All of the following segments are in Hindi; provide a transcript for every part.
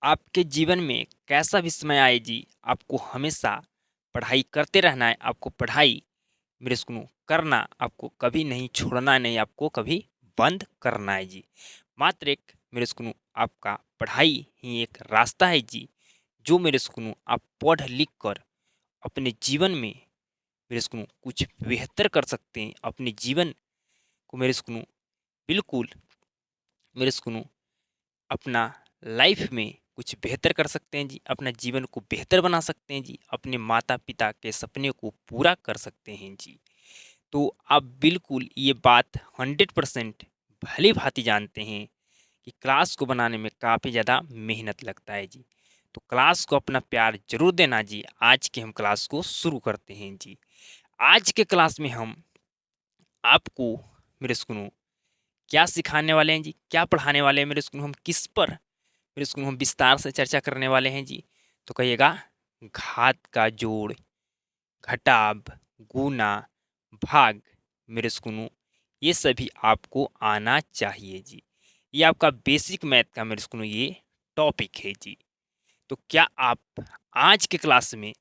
आपके जीवन में कैसा भी समय आए जी, आपको हमेशा पढ़ाई करते रहना है। आपको पढ़ाई मेरे सुनो करना आपको कभी नहीं छोड़ना, नहीं आपको कभी बंद करना है जी। मात्र एक मेरे सुनो आपका पढ़ाई ही एक रास्ता है जी, जो मेरे सुनो आप पढ़ लिख कर अपने जीवन में मेरे सुनो कुछ बेहतर कर सकते हैं। अपने जीवन को मेरे सुनो बिल्कुल मेरे सुनो अपना लाइफ में कुछ बेहतर कर सकते हैं जी, अपना जीवन को बेहतर बना सकते हैं जी, अपने माता पिता के सपने को पूरा कर सकते हैं जी। तो आप बिल्कुल ये बात 100% भली भांति जानते हैं कि क्लास को बनाने में काफ़ी ज़्यादा मेहनत लगता है जी। तो क्लास को अपना प्यार जरूर देना जी। आज के हम क्लास को शुरू करते हैं जी। आज के क्लास में हम आपको मेरे सुनो क्या सिखाने वाले हैं जी, क्या पढ़ाने वाले हैं मेरे सुनो, हम किस पर फिर इसको हम विस्तार से चर्चा करने वाले हैं जी। तो कहिएगा घात का जोड़, घटाव, गुना, भाग, मेरे सुकून, ये सभी आपको आना चाहिए जी। ये आपका बेसिक मैथ का मेरे सुकून ये टॉपिक है जी। तो क्या आप आज के क्लास में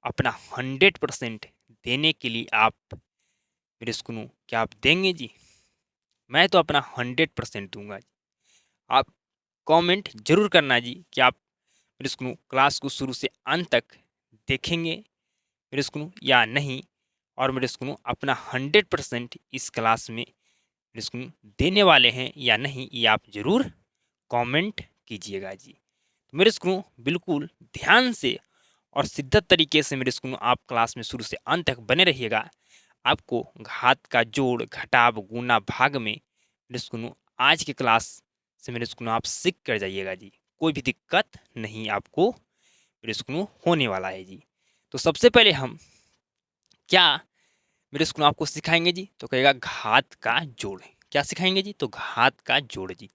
अपना 100% देने के लिए आप मेरे सुकून क्या आप देंगे जी? मैं तो अपना 100% दूंगा जी। आप कमेंट जरूर करना जी कि आप मेरे स्कूल क्लास को शुरू से अंत तक देखेंगे मेरे स्कूल या नहीं, और मेरे स्कूल अपना 100% इस क्लास में मेरे स्कूल देने वाले हैं या नहीं, ये आप जरूर कमेंट कीजिएगा जी। तो मेरे स्कूल बिल्कुल ध्यान से और सिद्धांत तरीके से मेरे स्कूल आप क्लास में शुरू से अंत तक बने रहिएगा। आपको घात का जोड़, घटाव, गुना, भाग में मेरे स्कूल आज के क्लास से मेरे स्कूल आप सीख कर जाइएगा जी। कोई भी दिक्कत नहीं आपको मेरे स्कूल होने वाला है जी। तो सबसे पहले हम क्या मेरे स्कूल आपको सिखाएंगे जी? तो कहेगा घात का जोड़। क्या सिखाएंगे जी? तो घात का जोड़ जी।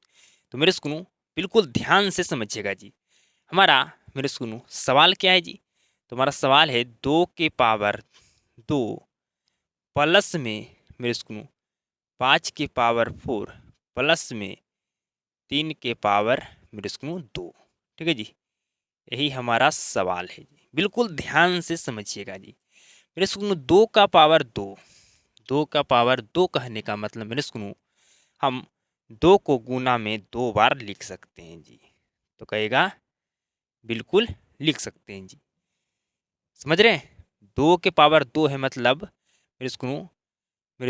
तो मेरे स्कूल बिल्कुल ध्यान से समझिएगा जी। हमारा मेरे स्कूल सवाल क्या है जी? तो हमारा सवाल है 2 प्लस में मेरे स्कूल 5 प्लस में 3 मेरे स्कूल 2। ठीक है जी, यही हमारा सवाल है जी। बिल्कुल ध्यान से समझिएगा जी। मेरे स्कूल 2 का पावर 2 कहने का मतलब मेरे स्कूल हम 2 को गुना में 2 बार लिख सकते हैं जी। तो कहेगा बिल्कुल लिख सकते हैं जी। समझ रहे हैं? 2 के पावर 2 है मतलब मेरे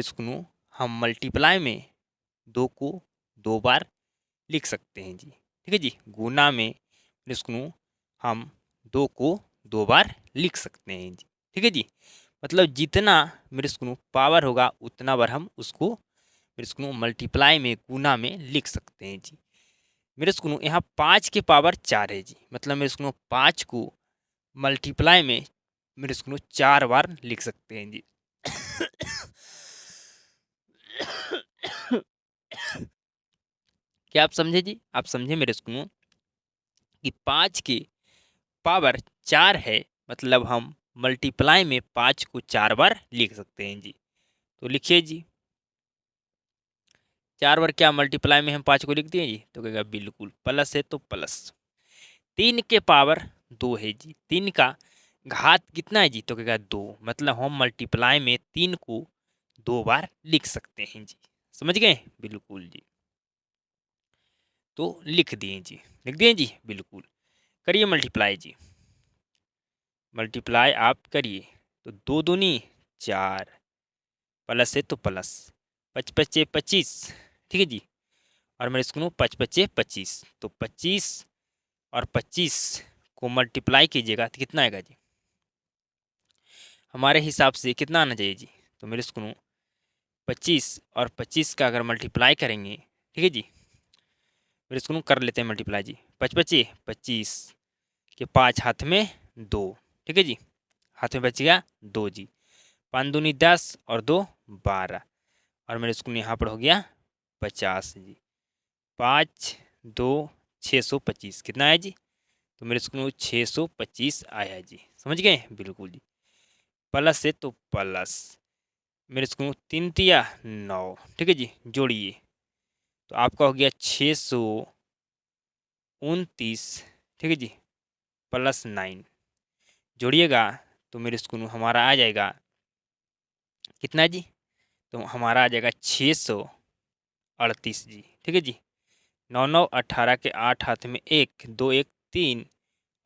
स्कूल हम मल्टीप्लाई में 2 को 2 बार लिख सकते हैं जी। ठीक है जी। गुना में मेरे स्कूल हम 2 को 2 बार लिख सकते हैं जी। ठीक है जी। मतलब जितना मेरे स्कूल पावर होगा उतना बार हम उसको मेरे स्कूल मल्टीप्लाई में, गुना में लिख सकते हैं जी। मेरे स्कूल यहाँ 5 के पावर 4 है जी। मतलब मेरे स्कूल 5 को मल्टीप्लाई में मेरे स्कूल 4 बार लिख सकते हैं जी। क्या आप समझे जी? आप समझे मेरे स्कूल कि 5 के पावर 4 है, मतलब हम मल्टीप्लाई में 5 को 4 बार लिख सकते हैं जी। तो लिखिए जी। 4 बार क्या मल्टीप्लाई में हम 5 को लिख दिए जी? तो कहेगा बिल्कुल प्लस है तो प्लस। 3 के पावर 2 है जी। 3 का घात कितना है जी? तो कहेगा 2। मतलब हम मल्टीप्लाई में 3 को 2 बार लिख सकते हैं जी। समझ गए? बिल्कुल जी। तो लिख दिए जी। लिख दिए जी। बिल्कुल करिए मल्टीप्लाई जी। मल्टीप्लाई आप करिए तो 2 दूनी 4, प्लस है तो प्लस, 5 5 25। ठीक है जी। और मेरे स्कूल 5 5 25, तो 25 और 25 को मल्टीप्लाई कीजिएगा तो कितना आएगा जी? हमारे हिसाब से कितना आना चाहिए जी? तो मेरे स्कूल 25 और 25 का अगर मल्टीप्लाई करेंगे, ठीक है जी, मेरे स्कूल कर लेते हैं मल्टीप्लाई जी। 5 5 25 के 5 हाथ में 2। ठीक है जी। हाथ में बच गया 2 जी। 5 दूनी 10 और 2 12, और मेरे स्कूल यहाँ पर हो गया 50 जी। 5 2 625 कितना आया जी? तो मेरे स्कूल 625 आया जी। समझ गए? बिल्कुल जी। प्लस है तो प्लस, मेरे स्कूल 3 तिया 9। ठीक है जी। जोड़िए तो आपका हो गया 629 ठीक है जी, +9 जोड़िएगा तो मेरे स्कूल हमारा आ जाएगा कितना जी, तो हमारा आ जाएगा 638 जी। ठीक है जी, 9 9 18 के 8 हाथ में 1 2 1 3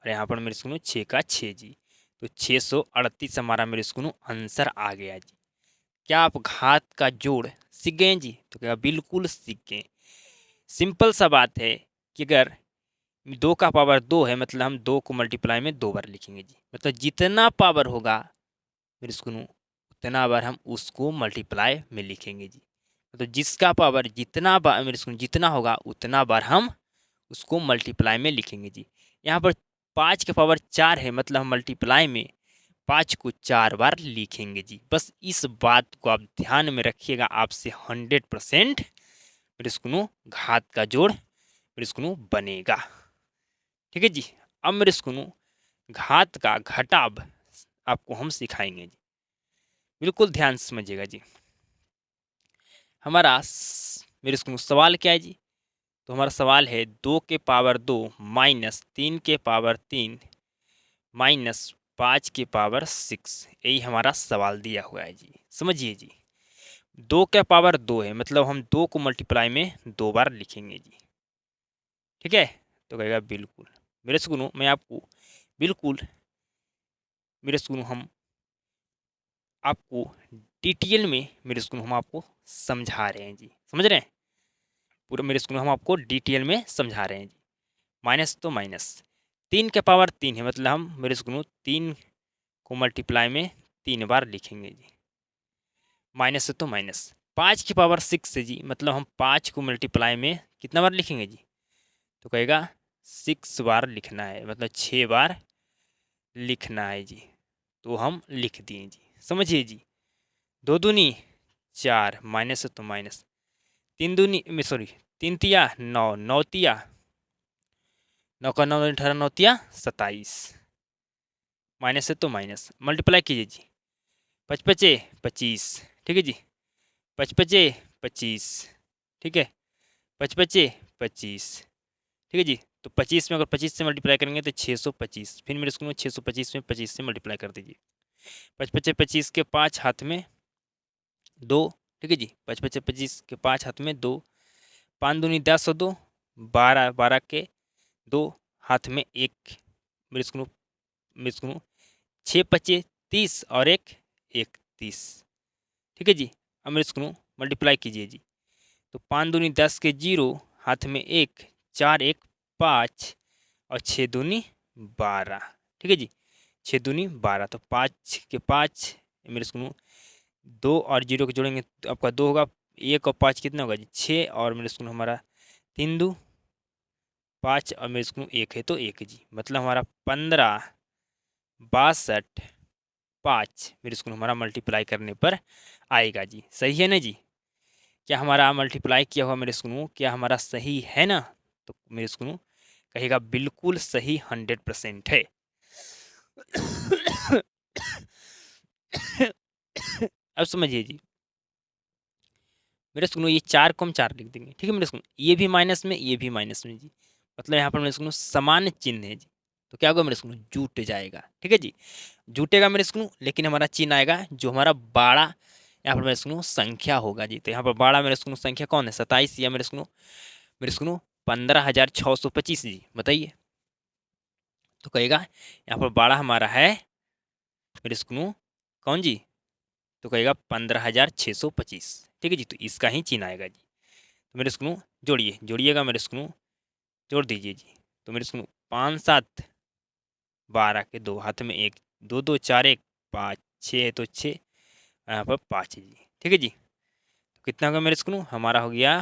और यहाँ पर मेरे स्कूल 6 का 6 जी, तो 638 हमारा मेरे स्कूल आंसर आ गया जी। क्या आप घात का जोड़ सीख गए जी? तो क्या बिल्कुल सीख गए। सिंपल सा बात है कि अगर 2 का पावर 2 है मतलब हम 2 को मल्टीप्लाई में 2 बार लिखेंगे जी, मतलब जितना पावर होगा मेरे स्कूल उतना बार हम उसको मल्टीप्लाई में लिखेंगे जी, मतलब जिसका पावर जितना बार मेरे स्कूल जितना होगा उतना बार हम उसको मल्टीप्लाई में लिखेंगे जी। यहाँ पर 5 के पावर 4 है मतलब हम मल्टीप्लाई में 5 को 4 बार लिखेंगे जी। बस इस बात को आप ध्यान में रखिएगा, आपसे 100% मेरे स्कूल घात का जोड़ मेरे स्कूल बनेगा। ठीक है जी, अब मेरे स्कूल घात का घटाव आपको हम सिखाएंगे जी, बिल्कुल ध्यान से समझिएगा जी। हमारा मेरे स्कूल सवाल क्या है जी? तो हमारा सवाल है 2 के पावर 2 माइनस 3 के पावर 3 माइनस 5 के पावर 6, यही हमारा सवाल दिया हुआ है जी। समझिए जी, 2 का पावर 2 है मतलब हम 2 को मल्टीप्लाई में 2 बार लिखेंगे जी। ठीक है, तो कहेगा बिल्कुल मेरे सुनो, मैं आपको बिल्कुल मेरे सुनो हम आपको डिटेल में मेरे स्कूल हम आपको समझा रहे हैं जी। समझ रहे हैं? पूरा मेरे स्कूल हम आपको डिटेल में समझा रहे हैं जी। माइनस तो माइनस 3 के पावर 3 है मतलब हम मेरे स्कूल 3 को मल्टीप्लाई में 3 बार लिखेंगे जी। माइनस तो माइनस 5 के पावर 6 है जी मतलब हम 5 को मल्टीप्लाई में कितना बार लिखेंगे जी? तो कहेगा 6 बार लिखना है मतलब 6 बार लिखना है जी। तो हम लिख दिए जी। समझिए जी, 2 दूनी 4 माइनस तो माइनस 3 दूनी में सॉरी 3 तिया 9 9 तिया 9 का 9 18 9 तिया 27 माइनस है तो माइनस मल्टीप्लाई कीजिए जी। 5 5 25। ठीक है जी, 5 5 25। ठीक है, 5 5 25। ठीक है जी, तो 25 में अगर 25 से मल्टीप्लाई करेंगे तो 625। फिर मेरे स्कूल में 625 में 25 से मल्टीप्लाई कर दीजिए। 5 5 25 के 5 हाथ में 2। ठीक है जी, 5 5 25 के 5 हाथ में 2, 5 दूनी 10 और 2 12, 12 के 2 हाथ में 1 मेरे स्कूल 6 5 30 और 1 30। ठीक है जी, अब मेरे स्कूल मल्टीप्लाई कीजिए जी। तो 5 दूनी 10 के 0 हाथ में 1 4 1 5 और 6 दूनी 12। ठीक है जी, 6 दूनी 12 तो 5 के 5 मेरे स्कूल 2 और 0 को जोड़ेंगे तो आपका 2 होगा। 1 और 5 कितना होगा जी? 6 और मेरे स्कूल हमारा 3 2 5 और मेरे स्कूल 1 है तो 1 जी, मतलब हमारा 15 62 5 मेरे स्कूल हमारा मल्टीप्लाई करने पर आएगा जी। सही है ना जी? क्या हमारा मल्टीप्लाई किया हुआ मेरे स्कूल क्या हमारा सही है ना? तो मेरे स्कूल कहेगा बिल्कुल सही 100% है। अब समझिए जी, मेरे सुनो ये 4 को हम 4 लिख देंगे। ठीक है मेरे सुनो, ये भी माइनस में ये भी माइनस में जी, मतलब यहाँ पर मेरे सुनो समान चिन्ह है जी। तो क्या होगा मेरे सुनो? जुट जाएगा। ठीक है जी, जुटेगा मेरे सुनो, लेकिन हमारा चिन्ह आएगा जो हमारा बाड़ा यहाँ पर मेरे सुनो संख्या होगा जी। तो यहाँ पर बाड़ा मेरे सुनो संख्या कौन है? 27 या मेरे सुनो 15,625 जी। बताइए, तो कहेगा यहाँ पर बाड़ा हमारा है मेरे सुनो कौन जी? तो कहेगा 15,625। ठीक है जी, तो इसका ही चिन्ह आएगा जी। तो मेरे स्कूल जोड़िएगा मेरे स्कूल जोड़ दीजिए जी। तो मेरे स्कूल 5 7 12 के 2 हाथ में 1 2 2 4 1 5 6 है तो 6 यहाँ पर 5 है जी। ठीक है जी, तो कितना होगा मेरे स्कूल? हमारा हो गया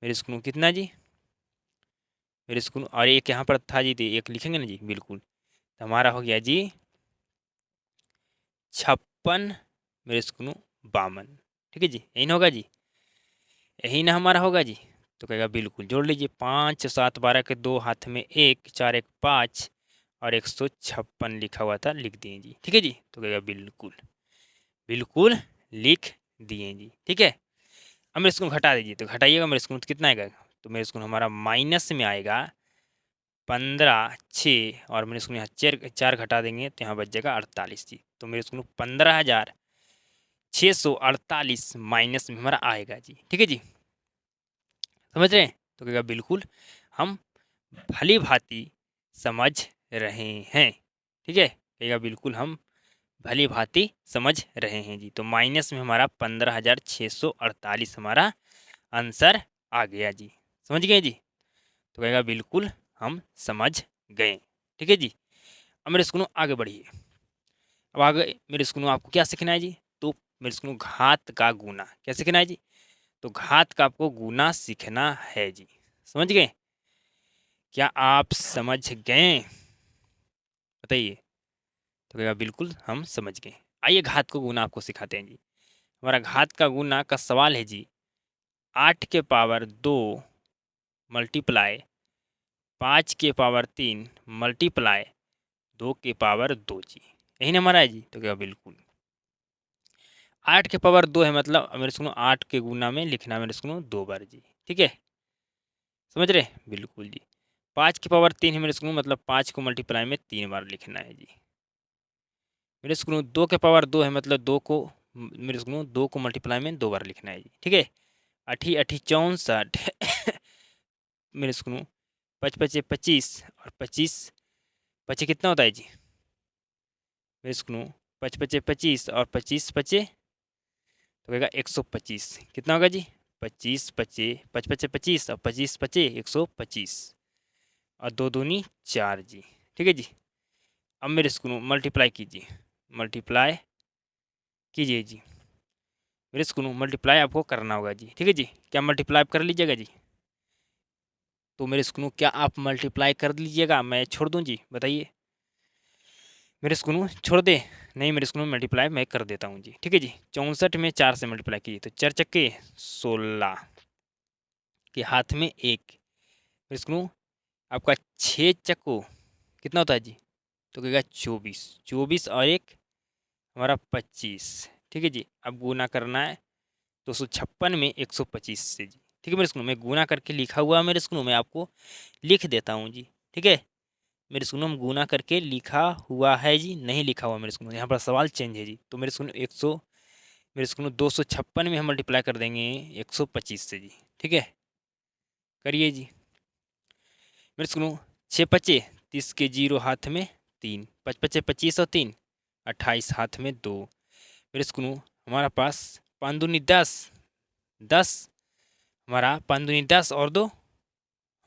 मेरे स्कूल कितना जी? मेरे स्कूल और एक यहाँ पर था जी, तो एक लिखेंगे ना जी बिल्कुल। तो हमारा हो गया जी 56 मेरे स्कूल 52। ठीक है जी, यही ना होगा जी? यही ना हमारा होगा जी? तो कहेगा बिल्कुल जोड़ लीजिए। 5 7 12 के 2 हाथ में 1 4 1 5 और 156 लिखा हुआ था, लिख दिए जी। ठीक है जी, तो कहेगा बिल्कुल बिल्कुल लिख दिए जी। ठीक है, अब मेरे स्कूल घटा दीजिए। तो घटाइएगा मेरे स्कूल कितना आएगा? तो मेरे स्कूल हमारा माइनस में आएगा 15 6 और मेरे स्कूल यहाँ चार घटा देंगे तो यहाँ बच जाएगा 48 जी। तो मेरे स्कूल 15,648 माइनस में हमारा आएगा जी। ठीक है जी, समझ रहे हैं? तो कहेगा बिल्कुल हम भली भांति समझ रहे हैं। ठीक है, कहेगा बिल्कुल हम भली भांति समझ रहे हैं जी। तो माइनस में हमारा 15,648 हमारा आंसर आ गया जी। समझ गए जी? तो कहेगा बिल्कुल हम समझ गए। ठीक है जी, अब मेरे स्कूलों आगे बढ़िए। अब आगे मेरे स्कूलों आपको क्या सीखना है जी? तो मेरे स्कूलों घात का गुना क्या सीखना है जी? तो घात का आपको गुना सीखना है जी। समझ गए? क्या आप समझ गए? बताइए। तो कहेगा बिल्कुल हम समझ गए। आइए घात को गुना आपको सिखाते हैं जी। हमारा घात का गुना का सवाल है जी, 8 के पावर 2 मल्टीप्लाई 5 के पावर 3 मल्टीप्लाई 2 के पावर 2 जी। यही ना हमारा है जी। तो क्या बिल्कुल 8 के पावर 2 है, मतलब मेरे सुनो 8 के गुना में लिखना है मेरे सुनो 2 बार जी। ठीक है, समझ रहे? बिल्कुल जी। 5 के पावर 3 है मेरे सुनो, मतलब 5 को मल्टीप्लाई में 3 बार लिखना है जी। मेरे सुनो 2 के पावर 2 है, मतलब 2 को मेरे सुनो 2 को मल्टीप्लाई में 2 बार लिखना है जी। ठीक है, 8 8 64 मेरे सुनो 5 5 25 और 25 पचे कितना होता है जी? मेरे सुनो 5 5 25 और 25 पचे तो कहेगा 125। कितना होगा जी? 25 पचे 5 पचे 25 और 25 पचे 125 और 2 दूनी 4 जी। ठीक है जी, अब मेरे स्कूल मल्टीप्लाई कीजिए, मल्टीप्लाई कीजिए जी। मेरे स्कूल मल्टीप्लाई आपको करना होगा जी। ठीक है जी, क्या मल्टीप्लाई आप कर लीजिएगा जी? तो मेरे स्कूल क्या आप मल्टीप्लाई कर लीजिएगा, मैं छोड़ दूँ जी? बताइए। मेरे स्कूल छोड़ दे? नहीं, मेरे स्कूल में मल्टीप्लाई मैं कर देता हूँ जी। ठीक है जी, 64 में 4 से मल्टीप्लाई कीजिए तो 4 चक्के 16 के हाथ में 1। मेरे स्कूल आपका 6 चक्को कितना होता है जी? तो कहेगा 24। 24 और 1 हमारा 25। ठीक है जी, अब गुना करना है 256 में 125 से जी। ठीक है मेरे स्कूल में गुना करके लिखा हुआ है, मेरे स्कूल में आपको लिख देता हूँ जी। ठीक है, मेरे स्कूल में गुना करके लिखा हुआ है जी, नहीं लिखा हुआ मेरे स्कूल में, यहाँ पर सवाल चेंज है जी। तो मेरे स्कूल 100 मेरे स्कूल में 256 में हम मल्टीप्लाई कर देंगे 125 से जी। ठीक है, करिए जी। मेरे स्कूल 6 पचे 30 के 0 हाथ में 3, 5 पचे 25 और 3 28 हाथ में 2। मेरे स्कूल हमारा पास 5 दूनी 10 10 हमारा 5 दूनी 10 और 2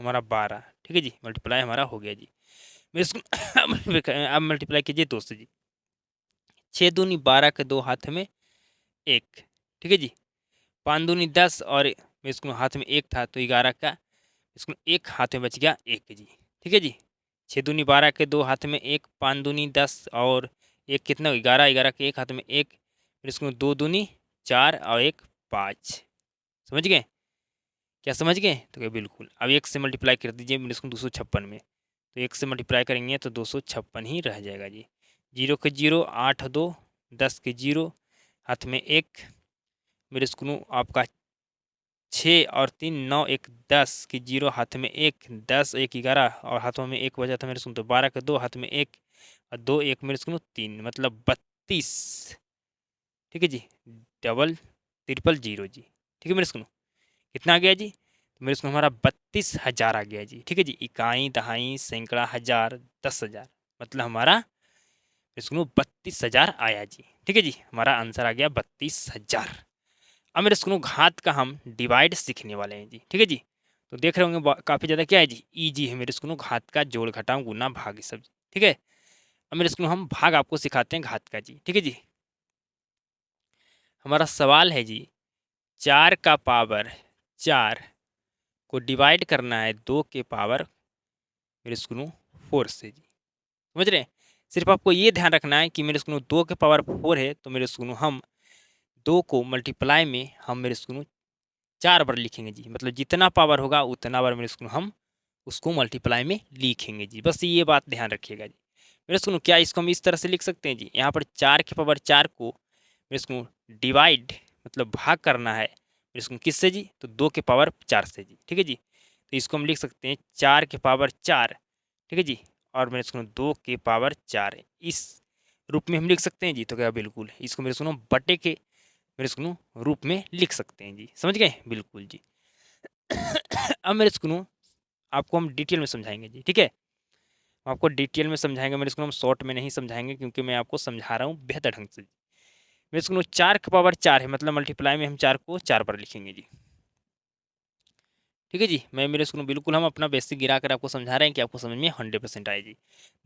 हमारा 12। ठीक है जी, मल्टीप्लाई हमारा हो गया जी। मेरे स्कूल अब मल्टीप्लाई कीजिए 2 से जी। 6 दूनी 12 के 2 हाथ में 1। ठीक है जी, 5 दूनी 10 और मेरे स्कूल हाथ में 1 था तो 11 का इसको 1 हाथ में बच गया 1 जी। ठीक है जी, 6 दूनी 12 के 2 हाथ में 1, 5 दूनी 10 और 1 कितना 11, 11 के 1 हाथ में 1, फिर इसको 2 दूनी 4 और 1 5। समझ गए? क्या समझ गए? तो क्या बिल्कुल। अब 1 से मल्टीप्लाई कर दीजिए मेरे इसको 256 में, तो 1 से मल्टीप्लाई करेंगे तो 256 ही रह जाएगा जी। 0 के 0 8 2 10 के 0 हाथ में 1 मेरे स्कूल आपका 6 और 3 9 1 10 की 0 हाथ में 1 10 1 11 और हाथों में 1 बचा था मेरे सुन, तो 12 के 2 हाथ में 1 और 2 1 मेरे सुनो 3, मतलब 32। ठीक है जी, डबल ट्रिपल 0 जी। ठीक है मेरे सुनो, कितना आ गया जी? तो मेरे सुनो हमारा 32,000 आ गया जी। ठीक है जी, इकाई दहाई सैकड़ा हज़ार 10,000, मतलब हमारा मेरे सुनो 32,000 आया जी। ठीक है जी, हमारा आंसर आ गया 32,000। अब मेरे स्कूल घात का हम डिवाइड सीखने वाले हैं जी। ठीक है जी, तो देख रहे होंगे काफ़ी ज़्यादा क्या है जी, ईजी है मेरे स्कूल घात का जोड़ घटाव गुना भाग ये सब। ठीक है, अब मेरे स्कूल हम भाग आपको सिखाते हैं घात का जी। ठीक है जी, हमारा सवाल है जी 4 का पावर 4 को डिवाइड करना है 2 के पावर मेरे स्कूल 4 से जी। समझ रहे हैं? सिर्फ आपको ये ध्यान रखना है कि मेरे स्कूल 2 के पावर 4 है, तो मेरे स्कूल हम 2 को मल्टीप्लाई में हम मेरे स्कूल 4 बार लिखेंगे जी, मतलब जितना पावर होगा उतना बार मेरे स्कूल हम उसको मल्टीप्लाई में लिखेंगे जी। बस ये बात ध्यान रखिएगा जी। मेरे स्कूल क्या इसको हम इस तरह से लिख सकते हैं जी, यहाँ पर 4 के पावर 4 को मेरे स्कूल डिवाइड मतलब भाग करना है मेरे स्कूल किससे जी? तो 2 के पावर 4 से जी। ठीक है जी, तो इसको हम लिख सकते हैं 4 के पावर 4 ठीक है जी। और मेरे स्कूल 2 के पावर 4 है, इस रूप में हम लिख सकते हैं जी। तो क्या बिल्कुल इसको मेरे स्कूल बटे के मेरे स्कूल रूप में लिख सकते हैं जी। समझ गए? बिल्कुल जी। अब मेरे स्कूल आपको हम डिटेल में समझाएंगे जी। ठीक है, आपको डिटेल में समझाएंगे मेरे स्कूल, हम शॉर्ट में नहीं समझाएंगे क्योंकि मैं आपको समझा रहा हूँ बेहतर ढंग से। मेरे स्कूल 4 के पावर 4 है, मतलब मल्टीप्लाई में हम 4 को 4 पर लिखेंगे जी। ठीक है जी, मैं मेरे स्कूल बिल्कुल हम अपना बेसिक गिरा कर आपको समझा रहे हैं कि आपको समझ में 100% आए जी।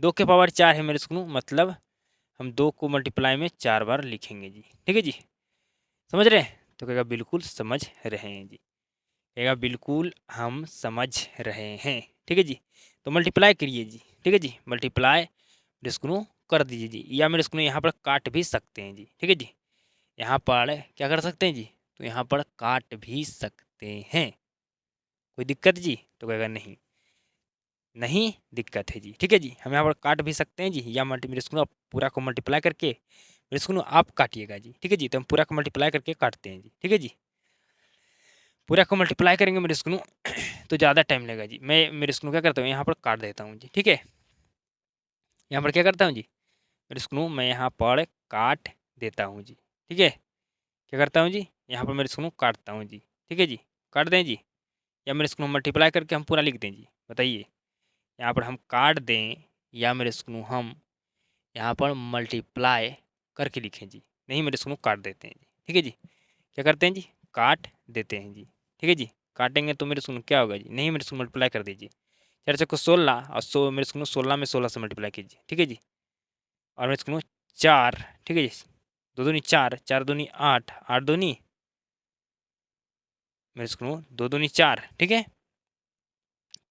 2 के पावर 4 है मेरे स्कूल, मतलब हम 2 को मल्टीप्लाई में 4 बार लिखेंगे जी। ठीक है जी, समझ रहे हैं? तो कहेगा बिल्कुल समझ रहे हैं जी। कहेगा बिल्कुल हम समझ रहे हैं। ठीक है जी, तो मल्टीप्लाई करिए जी। ठीक है जी, मल्टीप्लाई मेरे स्कूल कर दीजिए जी, या मेरे स्कूल यहाँ पर काट भी सकते हैं जी। ठीक है जी, यहाँ पर क्या कर सकते हैं जी, तो यहाँ पर काट भी सकते हैं। कोई दिक्कत जी? तो कहेगा नहीं, नहीं दिक्कत है जी। ठीक है जी, हम यहाँ पर काट भी सकते हैं जी, या मेरे स्कूल आप पूरा को मल्टीप्लाई करके मेरे स्कूल आप काटिएगा जी। ठीक है जी, तो हम पूरा को मल्टीप्लाई करके काटते हैं जी। ठीक है जी, पूरा को मल्टीप्लाई करेंगे मेरे स्कूल तो ज़्यादा टाइम लगेगा जी। मैं मेरे स्कूल क्या करता हूँ, यहाँ पर काट देता हूँ जी। ठीक है, यहाँ पर क्या करता हूँ जी, मेरे स्कूल मैं यहाँ पर काट देता हूँ जी। ठीक है, क्या करता हूँ जी, यहाँ पर मेरे स्कूल काटता हूँ जी। ठीक है जी, काट दें जी, या मेरे स्कूल मल्टीप्लाई करके हम पूरा लिख दें जी? बताइए, यहाँ पर हम काट दें या मेरे स्कूल हम यहाँ पर मल्टीप्लाई करके लिखें जी? नहीं, मेरे स्कूल काट देते हैं जी। ठीक है जी, क्या करते हैं जी, काट देते हैं जी। ठीक है जी, काटेंगे तो मेरे स्कूल क्या होगा जी? नहीं, मेरे स्कूल मल्टीप्लाई कर दीजिए। 4 चौको 16 और मेरे स्कूल 16 में 16 से मल्टीप्लाई कीजिए। ठीक है जी, और मेरे स्कूल 4। ठीक है जी, 2 दूनी 4, 4 दूनी 8, 8 दूनी मेरे स्कूल 2 दूनी 4। ठीक है,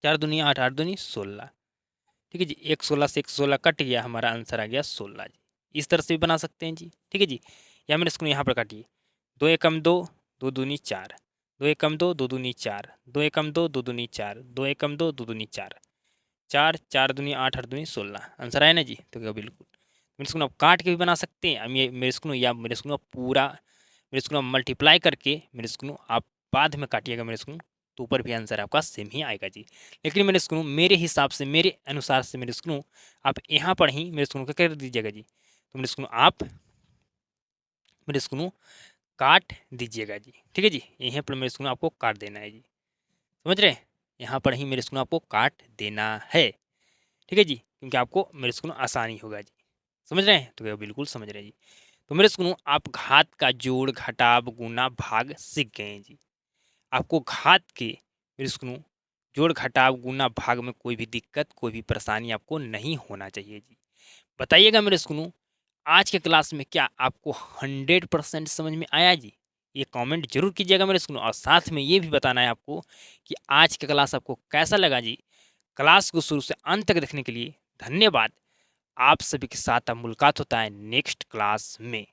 4 दूनी 8, 8 दूनी 16। ठीक है जी, एक 16 से एक 16 कट गया, हमारा आंसर आ गया 16 जी। इस तरह से भी बना सकते हैं जी। ठीक है जी, या मेरे स्कूल यहाँ पर काटिए, 2 एकम 2, 2 दूनी 4, 2 एकम 2, 2 दूनी 4, 2 एकम 2, 2 दूनी 4, 2 एकम 2, 2 दूनी 4, 4, 4 दूनी 8, 8 दूनी 16। आंसर आया ना जी? तो क्या बिल्कुल मेरे स्कूल आप काट के भी बना सकते हैं, हम ये मेरे स्कूल या मेरे स्कूल पूरा मेरे स्कूल मल्टीप्लाई करके मेरे स्कूल आप बाद में काटिएगा मेरे स्कूल, तो ऊपर भी आंसर आपका सेम ही आएगा जी। लेकिन मेरे स्कूल मेरे हिसाब से, मेरे अनुसार से मेरे स्कूल आप यहाँ पर ही मेरे स्कूल का कर दीजिएगा जी। तो मेरे स्कूल आप मेरे स्कूल काट दीजिएगा जी। ठीक है जी, यहीं पर मेरे स्कूल आपको काट देना है जी। समझ रहे हैं? यहाँ पर ही मेरे स्कूल आपको काट देना है। ठीक है जी, क्योंकि आपको मेरे स्कूल आसानी होगा जी। समझ रहे हैं? तो क्या बिल्कुल समझ रहे हैं जी। तो मेरे स्कूल आप घात का जोड़ घटाव गुना भाग सीख गए हैं जी। आपको घात के मेरे स्कूल जोड़ घटाव गुना भाग में कोई भी दिक्कत, कोई भी परेशानी आपको नहीं होना चाहिए जी। बताइएगा मेरे स्कूल, आज के क्लास में क्या आपको 100% समझ में आया जी? ये कमेंट जरूर कीजिएगा मेरे स्कूल, और साथ में ये भी बताना है आपको कि आज का क्लास आपको कैसा लगा जी। क्लास को शुरू से अंत तक देखने के लिए धन्यवाद। आप सभी के साथ अब मुलाकात होता है नेक्स्ट क्लास में।